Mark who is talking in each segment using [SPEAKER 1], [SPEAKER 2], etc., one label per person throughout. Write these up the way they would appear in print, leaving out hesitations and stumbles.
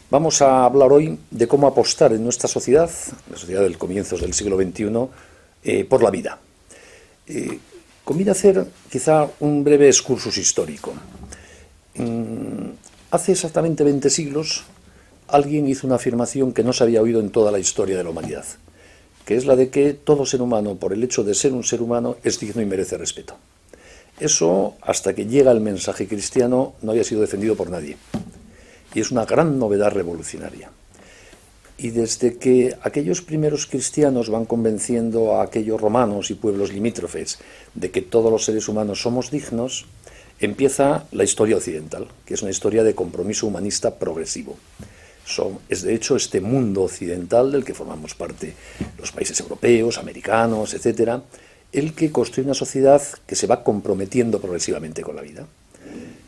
[SPEAKER 1] Vamos a hablar hoy de cómo apostar en nuestra sociedad, la sociedad del comienzos del siglo XXI, por la vida. Conviene hacer quizá un breve excursus histórico. Hace exactamente 20 siglos alguien hizo una afirmación que no se había oído en toda la historia de la humanidad, que es la de que todo ser humano, por el hecho de ser un ser humano, es digno y merece respeto. Eso, hasta que llega el mensaje cristiano, no había sido defendido por nadie. Y es una gran novedad revolucionaria. Y desde que aquellos primeros cristianos van convenciendo a aquellos romanos y pueblos limítrofes de que todos los seres humanos somos dignos, empieza la historia occidental, que es una historia de compromiso humanista progresivo. Es de hecho este mundo occidental del que formamos parte los países europeos, americanos, etcétera, el que construye una sociedad que se va comprometiendo progresivamente con la vida.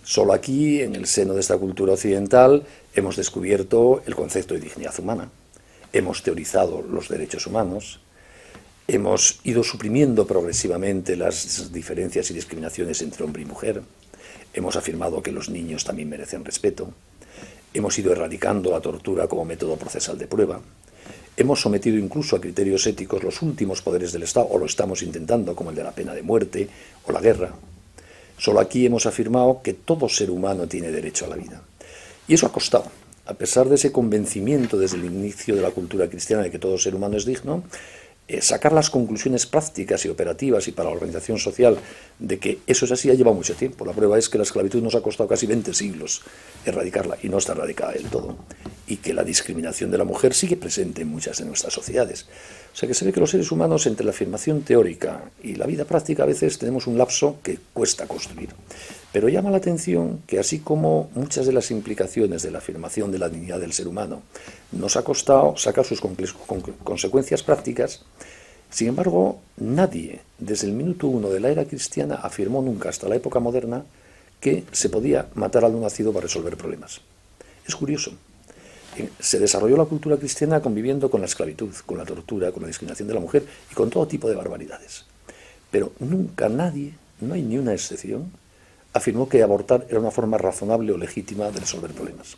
[SPEAKER 1] Solo aquí, en el seno de esta cultura occidental, hemos descubierto el concepto de dignidad humana, hemos teorizado los derechos humanos, hemos ido suprimiendo progresivamente las diferencias y discriminaciones entre hombre y mujer, hemos afirmado que los niños también merecen respeto, hemos ido erradicando la tortura como método procesal de prueba, hemos sometido incluso a criterios éticos los últimos poderes del Estado, o lo estamos intentando, como el de la pena de muerte o la guerra. Solo aquí hemos afirmado que todo ser humano tiene derecho a la vida. Y eso ha costado. A pesar de ese convencimiento desde el inicio de la cultura cristiana de que todo ser humano es digno, sacar las conclusiones prácticas y operativas y para la organización social de que eso es así ha llevado mucho tiempo. La prueba es que la esclavitud nos ha costado casi 20 siglos erradicarla y no está erradicada del todo. Y que la discriminación de la mujer sigue presente en muchas de nuestras sociedades. O sea que se ve que los seres humanos, entre la afirmación teórica y la vida práctica, a veces tenemos un lapso que cuesta construir. Pero llama la atención que así como muchas de las implicaciones de la afirmación de la dignidad del ser humano nos ha costado sacar sus consecuencias prácticas, sin embargo, nadie desde el minuto uno de la era cristiana afirmó nunca hasta la época moderna que se podía matar al no nacido para resolver problemas. Es curioso. Se desarrolló la cultura cristiana conviviendo con la esclavitud, con la tortura, con la discriminación de la mujer y con todo tipo de barbaridades. Pero nunca nadie, no hay ni una excepción, afirmó que abortar era una forma razonable o legítima de resolver problemas.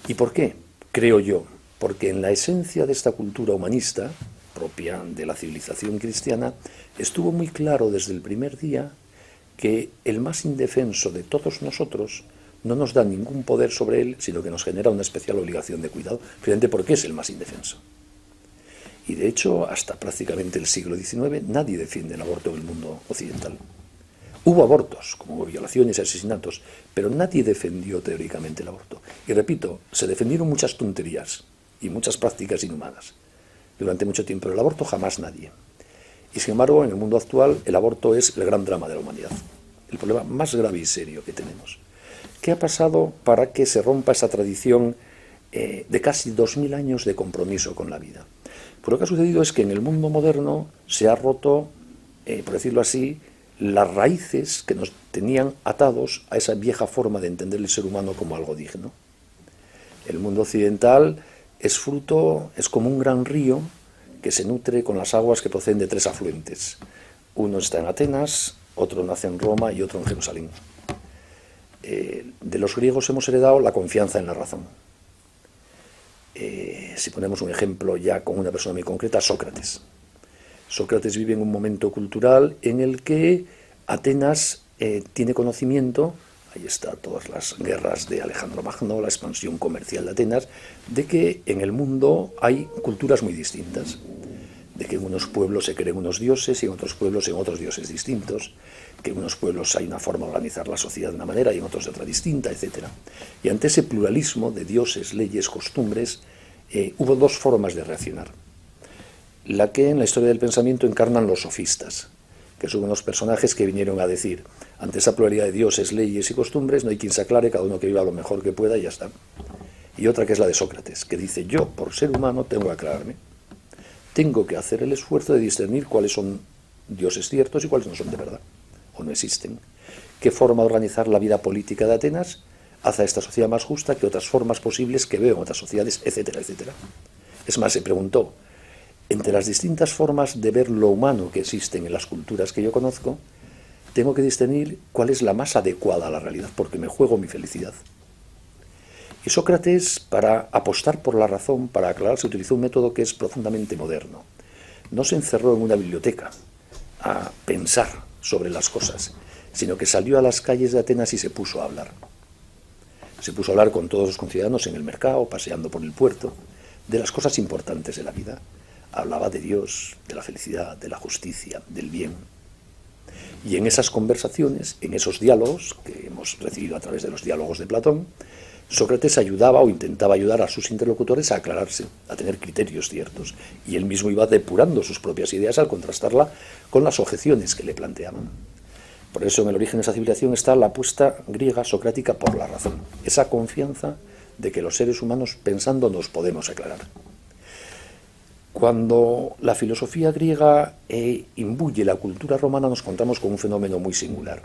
[SPEAKER 1] ¿Y por qué? Creo yo, porque en la esencia de esta cultura humanista, propia de la civilización cristiana, estuvo muy claro desde el primer día que el más indefenso de todos nosotros no nos da ningún poder sobre él, sino que nos genera una especial obligación de cuidado, precisamente porque es el más indefenso. Y de hecho, hasta prácticamente el siglo XIX, nadie defiende el aborto en el mundo occidental. Hubo abortos, como hubo violaciones y asesinatos, pero nadie defendió teóricamente el aborto. Y repito, se defendieron muchas tonterías y muchas prácticas inhumanas. Durante mucho tiempo el aborto jamás nadie. Y sin embargo, en el mundo actual, el aborto es el gran drama de la humanidad, el problema más grave y serio que tenemos. ¿Qué ha pasado para que se rompa esa tradición de casi 2000 años de compromiso con la vida? Pues lo que ha sucedido es que en el mundo moderno se ha roto, por decirlo así, las raíces que nos tenían atados a esa vieja forma de entender el ser humano como algo digno. El mundo occidental es como un gran río que se nutre con las aguas que proceden de 3 afluentes. Uno está en Atenas, otro nace en Roma y otro en Jerusalén. De los griegos hemos heredado la confianza en la razón. Si ponemos un ejemplo ya con una persona muy concreta, Sócrates. Sócrates vive en un momento cultural en el que Atenas tiene conocimiento, ahí está todas las guerras de Alejandro Magno, la expansión comercial de Atenas, de que en el mundo hay culturas muy distintas, de que en unos pueblos se creen unos dioses y en otros pueblos en otros dioses distintos, que en unos pueblos hay una forma de organizar la sociedad de una manera y en otros de otra distinta, etc. Y ante ese pluralismo de dioses, leyes, costumbres, hubo 2 formas de reaccionar. La que en la historia del pensamiento encarnan los sofistas, que son unos personajes que vinieron a decir, ante esa pluralidad de dioses, leyes y costumbres, no hay quien se aclare, cada uno que viva lo mejor que pueda y ya está. Y otra que es la de Sócrates, que dice, yo, por ser humano, tengo que aclararme. Tengo que hacer el esfuerzo de discernir cuáles son dioses ciertos y cuáles no son de verdad, o no existen. ¿Qué forma de organizar la vida política de Atenas hace a esta sociedad más justa que otras formas posibles que veo en otras sociedades, etcétera, etcétera? Es más, se preguntó, Entre las distintas formas de ver lo humano que existen en las culturas que yo conozco, tengo que discernir cuál es la más adecuada a la realidad, porque me juego mi felicidad. Y Sócrates, para apostar por la razón, para aclararse, utilizó un método que es profundamente moderno. No se encerró en una biblioteca a pensar sobre las cosas, sino que salió a las calles de Atenas y se puso a hablar. Se puso a hablar con todos los conciudadanos en el mercado, paseando por el puerto, de las cosas importantes de la vida. Hablaba de Dios, de la felicidad, de la justicia, del bien. Y en esas conversaciones, en esos diálogos que hemos recibido a través de los diálogos de Platón, Sócrates ayudaba o intentaba ayudar a sus interlocutores a aclararse, a tener criterios ciertos, y él mismo iba depurando sus propias ideas al contrastarla con las objeciones que le planteaban. Por eso en el origen de esa civilización está la apuesta griega socrática por la razón, esa confianza de que los seres humanos pensando nos podemos aclarar. Cuando la filosofía griega imbuye la cultura romana, nos encontramos con un fenómeno muy singular.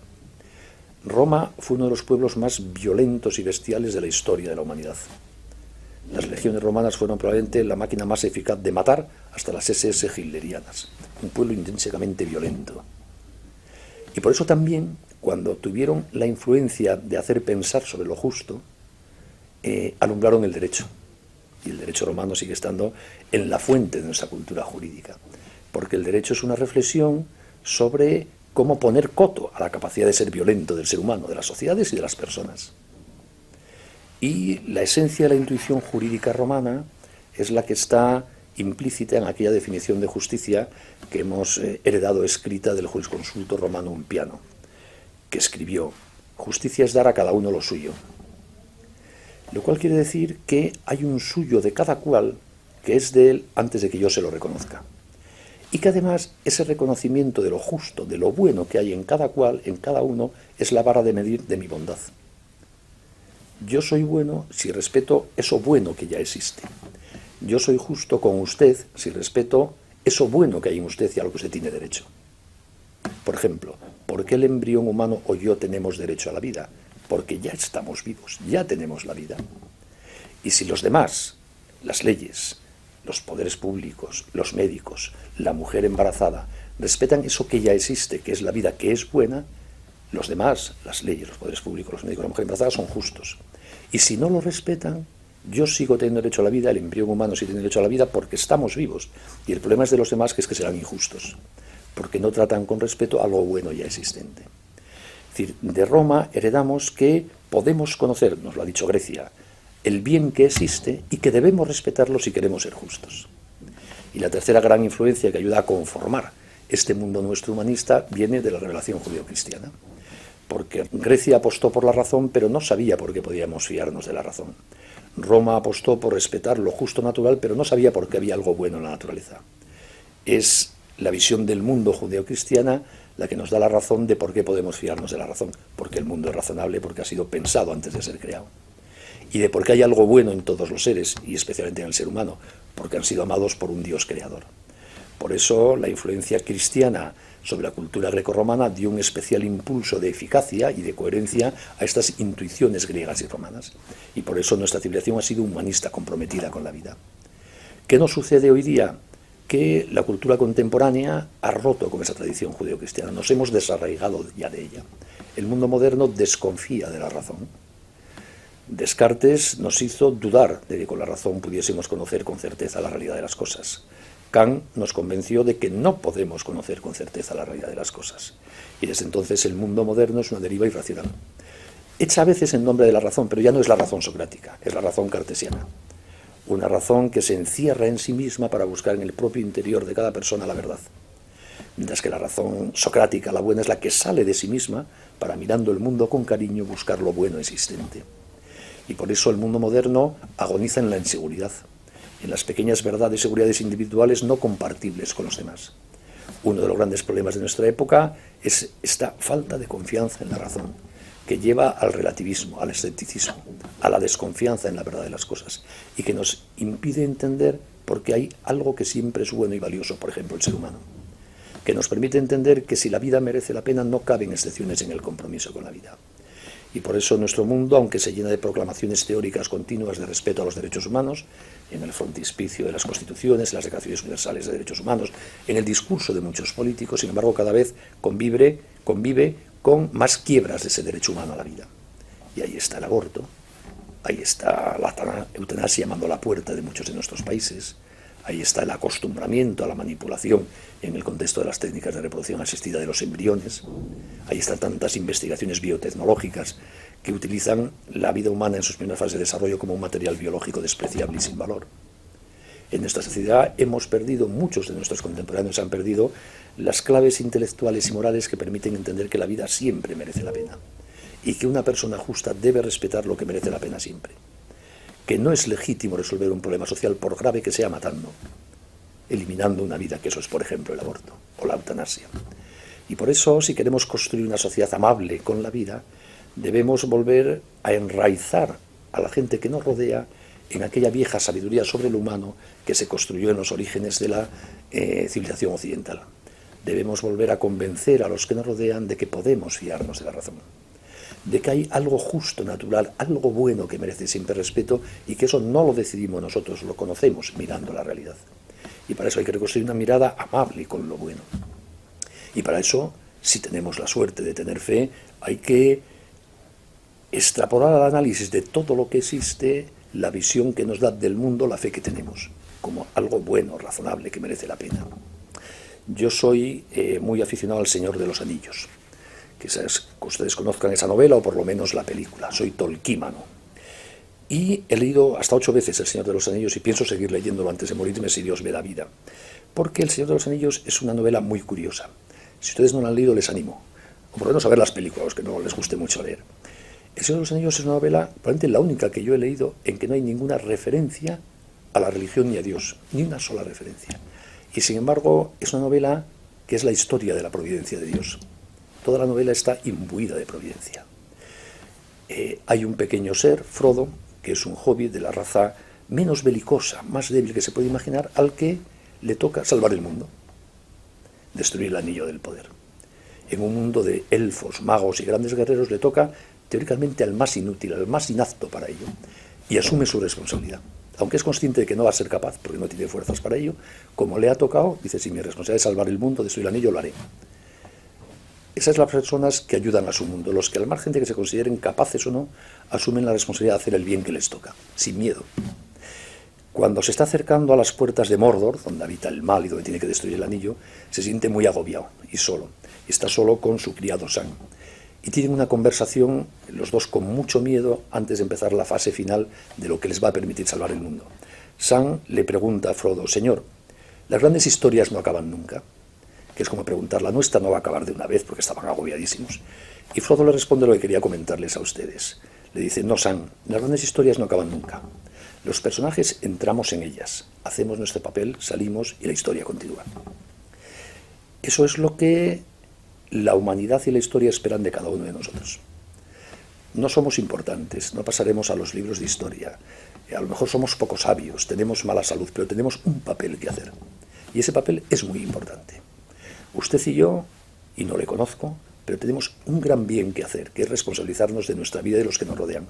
[SPEAKER 1] Roma fue uno de los pueblos más violentos y bestiales de la historia de la humanidad. Las legiones romanas fueron probablemente la máquina más eficaz de matar hasta las SS hitlerianas. Un pueblo intrínsecamente violento. Y por eso también, cuando tuvieron la influencia de hacer pensar sobre lo justo, alumbraron el derecho. Y el derecho romano sigue estando en la fuente de nuestra cultura jurídica. Porque el derecho es una reflexión sobre cómo poner coto a la capacidad de ser violento del ser humano, de las sociedades y de las personas. Y la esencia de la intuición jurídica romana es la que está implícita en aquella definición de justicia que hemos heredado escrita del jurisconsulto romano Umpiano, que escribió: justicia es dar a cada uno lo suyo. Lo cual quiere decir que hay un suyo de cada cual que es de él antes de que yo se lo reconozca. Y que además ese reconocimiento de lo justo, de lo bueno que hay en cada cual, en cada uno, es la vara de medir de mi bondad. Yo soy bueno si respeto eso bueno que ya existe. Yo soy justo con usted si respeto eso bueno que hay en usted y a lo que usted tiene derecho. Por ejemplo, ¿por qué el embrión humano o yo tenemos derecho a la vida? Porque ya estamos vivos, ya tenemos la vida. Y si los demás, las leyes, los poderes públicos, los médicos, la mujer embarazada, respetan eso que ya existe, que es la vida, que es buena, los demás, las leyes, los poderes públicos, los médicos, la mujer embarazada, son justos. Y si no lo respetan, yo sigo teniendo derecho a la vida, el embrión humano sí tiene derecho a la vida porque estamos vivos. Y el problema es de los demás, que es que serán injustos, porque no tratan con respeto a lo bueno ya existente. Es decir, de Roma heredamos que podemos conocer, nos lo ha dicho Grecia, el bien que existe y que debemos respetarlo si queremos ser justos. Y la tercera gran influencia que ayuda a conformar este mundo nuestro humanista viene de la revelación judeocristiana. Porque Grecia apostó por la razón, pero no sabía por qué podíamos fiarnos de la razón. Roma apostó por respetar lo justo natural, pero no sabía por qué había algo bueno en la naturaleza. Es la visión del mundo judeocristiana la que nos da la razón de por qué podemos fiarnos de la razón. Porque el mundo es razonable, porque ha sido pensado antes de ser creado. Y de por qué hay algo bueno en todos los seres, y especialmente en el ser humano, porque han sido amados por un Dios creador. Por eso la influencia cristiana sobre la cultura grecorromana dio un especial impulso de eficacia y de coherencia a estas intuiciones griegas y romanas. Y por eso nuestra civilización ha sido humanista, comprometida con la vida. ¿Qué nos sucede hoy día? Que la cultura contemporánea ha roto con esa tradición judeocristiana. Nos hemos desarraigado ya de ella. El mundo moderno desconfía de la razón. Descartes nos hizo dudar de que con la razón pudiésemos conocer con certeza la realidad de las cosas. Kant nos convenció de que no podemos conocer con certeza la realidad de las cosas. Y desde entonces el mundo moderno es una deriva irracional. Hecha a veces en nombre de la razón, pero ya no es la razón socrática, es la razón cartesiana. Una razón que se encierra en sí misma para buscar en el propio interior de cada persona la verdad. Mientras que la razón socrática, la buena, es la que sale de sí misma para, mirando el mundo con cariño, buscar lo bueno existente. Y por eso el mundo moderno agoniza en la inseguridad, en las pequeñas verdades y seguridades individuales no compartibles con los demás. Uno de los grandes problemas de nuestra época es esta falta de confianza en la razón, que lleva al relativismo, al escepticismo, a la desconfianza en la verdad de las cosas, y que nos impide entender por qué hay algo que siempre es bueno y valioso, por ejemplo, el ser humano, que nos permite entender que si la vida merece la pena no caben excepciones en el compromiso con la vida. Y por eso nuestro mundo, aunque se llena de proclamaciones teóricas continuas de respeto a los derechos humanos, en el frontispicio de las constituciones, en las declaraciones universales de derechos humanos, en el discurso de muchos políticos, sin embargo, cada vez convive con más quiebras de ese derecho humano a la vida. Y ahí está el aborto, ahí está la eutanasia llamando a la puerta de muchos de nuestros países, ahí está el acostumbramiento a la manipulación en el contexto de las técnicas de reproducción asistida de los embriones, ahí están tantas investigaciones biotecnológicas que utilizan la vida humana en sus primeras fases de desarrollo como un material biológico despreciable y sin valor. En nuestra sociedad hemos perdido, muchos de nuestros contemporáneos han perdido las claves intelectuales y morales que permiten entender que la vida siempre merece la pena y que una persona justa debe respetar lo que merece la pena siempre. Que no es legítimo resolver un problema social por grave que sea matando, eliminando una vida, que eso es, por ejemplo, el aborto o la eutanasia. Y por eso, si queremos construir una sociedad amable con la vida, debemos volver a enraizar a la gente que nos rodea en aquella vieja sabiduría sobre lo humano que se construyó en los orígenes de la civilización occidental. Debemos volver a convencer a los que nos rodean de que podemos fiarnos de la razón, de que hay algo justo, natural, algo bueno que merece siempre respeto y que eso no lo decidimos nosotros, lo conocemos mirando la realidad. Y para eso hay que reconstruir una mirada amable con lo bueno. Y para eso, si tenemos la suerte de tener fe, hay que extrapolar al análisis de todo lo que existe la visión que nos da del mundo la fe que tenemos, como algo bueno, razonable, que merece la pena. Yo soy muy aficionado al Señor de los Anillos. Quizás que ustedes conozcan esa novela o por lo menos la película. Soy tolquímano. Y he leído hasta 8 veces El Señor de los Anillos y pienso seguir leyéndolo antes de morirme si Dios me da vida. Porque El Señor de los Anillos es una novela muy curiosa. Si ustedes no la han leído, les animo. O por lo menos a ver las películas, los que no les guste mucho leer. El Señor de los Anillos es una novela, probablemente la única que yo he leído, en que no hay ninguna referencia a la religión ni a Dios. Ni una sola referencia. Y sin embargo, es una novela que es la historia de la providencia de Dios. Toda la novela está imbuida de providencia. Hay un pequeño ser, Frodo, que es un hobbit de la raza menos belicosa, más débil que se puede imaginar, al que le toca salvar el mundo, destruir el anillo del poder. En un mundo de elfos, magos y grandes guerreros le toca teóricamente al más inútil, al más inapto para ello, y asume su responsabilidad. Aunque es consciente de que no va a ser capaz, porque no tiene fuerzas para ello, como le ha tocado, dice, si mi responsabilidad es salvar el mundo, destruir el anillo, lo haré. Esas son las personas que ayudan a su mundo, los que al margen de que se consideren capaces o no, asumen la responsabilidad de hacer el bien que les toca, sin miedo. Cuando se está acercando a las puertas de Mordor, donde habita el mal y donde tiene que destruir el anillo, se siente muy agobiado y solo. Está solo con su criado Sam. Y tienen una conversación, los dos con mucho miedo, antes de empezar la fase final de lo que les va a permitir salvar el mundo. Sam le pregunta a Frodo, Señor, las grandes historias no acaban nunca, que es como preguntar, la nuestra no va a acabar de una vez porque estaban agobiadísimos. Y Frodo le responde lo que quería comentarles a ustedes. Le dice, no, Sam, las grandes historias no acaban nunca. Los personajes entramos en ellas, hacemos nuestro papel, salimos y la historia continúa. Eso es lo que la humanidad y la historia esperan de cada uno de nosotros. No somos importantes, no pasaremos a los libros de historia. A lo mejor somos poco sabios, tenemos mala salud, pero tenemos un papel que hacer. Y ese papel es muy importante. Usted y yo, y no le conozco, pero tenemos un gran bien que hacer, que es responsabilizarnos de nuestra vida y de los que nos rodean.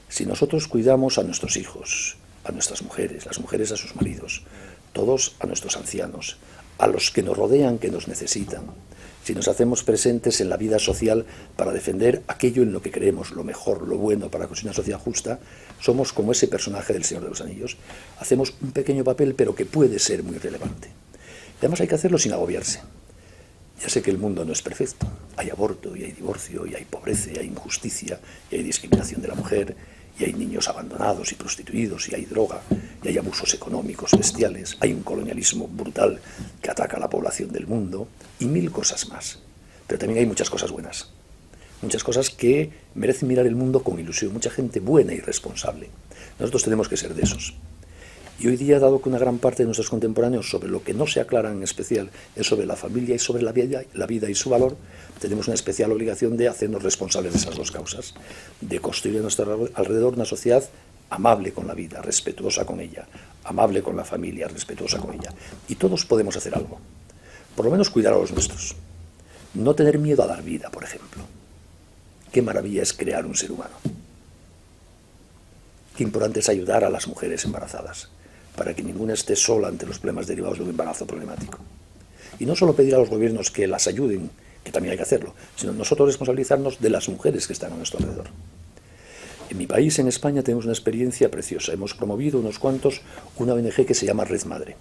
[SPEAKER 1] Si nosotros cuidamos a nuestros hijos, a nuestras mujeres, las mujeres a sus maridos, todos a nuestros ancianos, a los que nos rodean, que nos necesitan, si nos hacemos presentes en la vida social para defender aquello en lo que creemos, lo mejor, lo bueno, para construir una sociedad justa, somos como ese personaje del Señor de los Anillos. Hacemos un pequeño papel, pero que puede ser muy relevante. Y además hay que hacerlo sin agobiarse. Ya sé que el mundo no es perfecto. Hay aborto, y hay divorcio, y hay pobreza, y hay injusticia, y hay discriminación de la mujer, y hay niños abandonados y prostituidos, y hay droga, y hay abusos económicos bestiales, hay un colonialismo brutal que ataca a la población del mundo, y 1000 cosas más. Pero también hay muchas cosas buenas, muchas cosas que merecen mirar el mundo con ilusión, mucha gente buena y responsable. Nosotros tenemos que ser de esos. Y hoy día, dado que una gran parte de nuestros contemporáneos sobre lo que no se aclaran en especial es sobre la familia y sobre la vida y su valor, tenemos una especial obligación de hacernos responsables de esas dos causas, de construir a nuestro alrededor una sociedad amable con la vida, respetuosa con ella, amable con la familia, respetuosa con ella. Y todos podemos hacer algo, por lo menos cuidar a los nuestros, no tener miedo a dar vida, por ejemplo. qué maravilla es crear un ser humano. Qué importante es ayudar a las mujeres embarazadas, para que ninguna esté sola ante los problemas derivados de un embarazo problemático. Y no solo pedir a los gobiernos que las ayuden, que también hay que hacerlo, sino nosotros responsabilizarnos de las mujeres que están a nuestro alrededor. En mi país, en España, tenemos una experiencia preciosa. Hemos promovido unos cuantos una ONG que se llama Red Madre,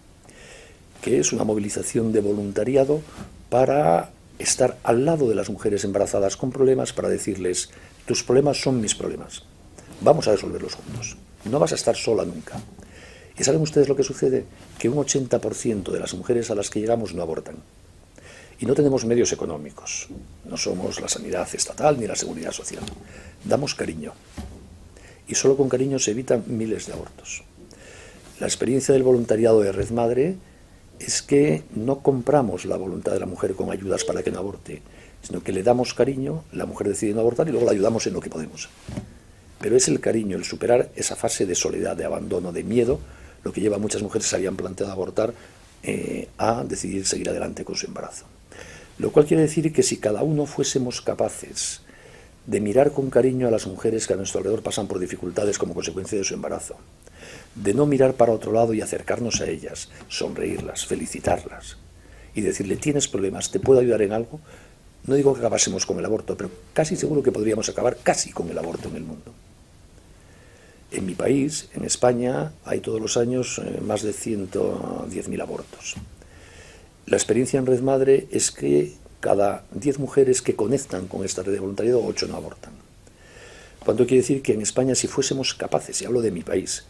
[SPEAKER 1] que es una movilización de voluntariado para estar al lado de las mujeres embarazadas con problemas, para decirles, tus problemas son mis problemas. Vamos a resolverlos juntos. No vas a estar sola nunca. ¿Y saben ustedes lo que sucede? Que un 80% de las mujeres a las que llegamos no abortan. Y no tenemos medios económicos. No somos la sanidad estatal ni la seguridad social. Damos cariño. Y solo con cariño se evitan miles de abortos. La experiencia del voluntariado de Red Madre es que no compramos la voluntad de la mujer con ayudas para que no aborte, sino que le damos cariño, la mujer decide no abortar y luego la ayudamos en lo que podemos. Pero es el cariño, el superar esa fase de soledad, de abandono, de miedo, lo que lleva a muchas mujeres que se habían planteado abortar a decidir seguir adelante con su embarazo. Lo cual quiere decir que si cada uno fuésemos capaces de mirar con cariño a las mujeres que a nuestro alrededor pasan por dificultades como consecuencia de su embarazo, de no mirar para otro lado y acercarnos a ellas, sonreírlas, felicitarlas y decirle, tienes problemas, ¿te puedo ayudar en algo? No digo que acabásemos con el aborto, pero casi seguro que podríamos acabar casi con el aborto en el mundo. En mi país, en España, hay todos los años más de 110.000 abortos. La experiencia en Red Madre es que cada 10 mujeres que conectan con esta red de voluntariado, 8 no abortan. Cuanto quiere decir que en España, si fuésemos capaces, y hablo de mi país,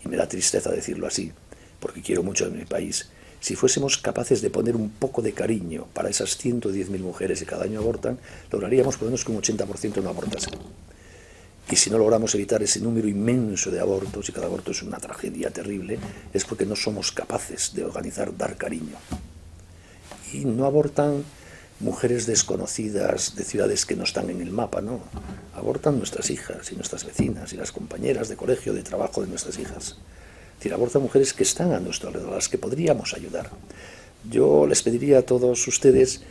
[SPEAKER 1] y me da tristeza decirlo así, porque quiero mucho de mi país, si fuésemos capaces de poner un poco de cariño para esas 110.000 mujeres que cada año abortan, lograríamos por lo menos que un 80% no abortase. Y si no logramos evitar ese número inmenso de abortos, y cada aborto es una tragedia terrible, es porque no somos capaces de organizar, dar cariño. Y no abortan mujeres desconocidas de ciudades que no están en el mapa, no. Abortan nuestras hijas y nuestras vecinas y las compañeras de colegio, de trabajo de nuestras hijas. Es decir, abortan mujeres que están a nuestro alrededor, a las que podríamos ayudar. Yo les pediría a todos ustedes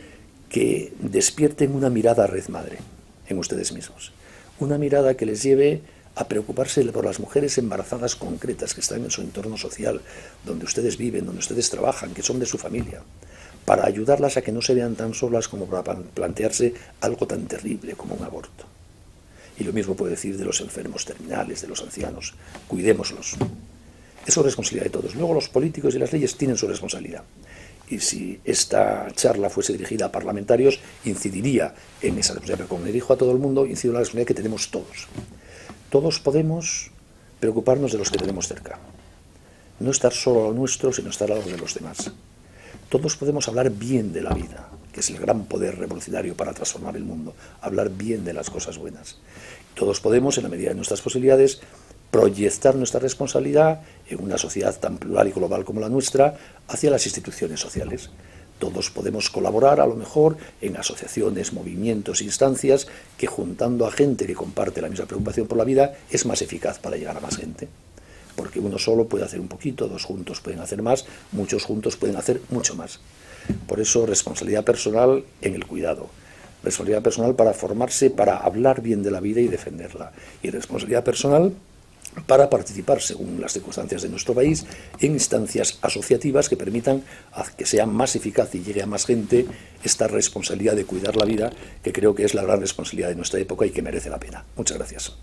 [SPEAKER 1] que despierten una mirada a Red Madre en ustedes mismos. Una mirada que les lleve a preocuparse por las mujeres embarazadas concretas que están en su entorno social, donde ustedes viven, donde ustedes trabajan, que son de su familia, para ayudarlas a que no se vean tan solas como para plantearse algo tan terrible como un aborto. Y lo mismo puedo decir de los enfermos terminales, de los ancianos. Cuidémoslos. Eso es responsabilidad de todos. Luego los políticos y las leyes tienen su responsabilidad. Y si esta charla fuese dirigida a parlamentarios, incidiría en esa responsabilidad. Pero como me dirijo a todo el mundo, incido en la responsabilidad que tenemos todos. Todos podemos preocuparnos de los que tenemos cerca. No estar solo a lo nuestro, sino estar a lo de los demás. Todos podemos hablar bien de la vida, que es el gran poder revolucionario para transformar el mundo. Hablar bien de las cosas buenas. Todos podemos, en la medida de nuestras posibilidades, proyectar nuestra responsabilidad en una sociedad tan plural y global como la nuestra hacia las instituciones sociales. Todos podemos colaborar, a lo mejor, en asociaciones, movimientos, instancias, que juntando a gente que comparte la misma preocupación por la vida es más eficaz para llegar a más gente. Porque uno solo puede hacer un poquito, dos juntos pueden hacer más, muchos juntos pueden hacer mucho más. Por eso, responsabilidad personal en el cuidado. Responsabilidad personal para formarse, para hablar bien de la vida y defenderla. Y responsabilidad personal para participar, según las circunstancias de nuestro país, en instancias asociativas que permitan que sea más eficaz y llegue a más gente esta responsabilidad de cuidar la vida, que creo que es la gran responsabilidad de nuestra época y que merece la pena. Muchas gracias.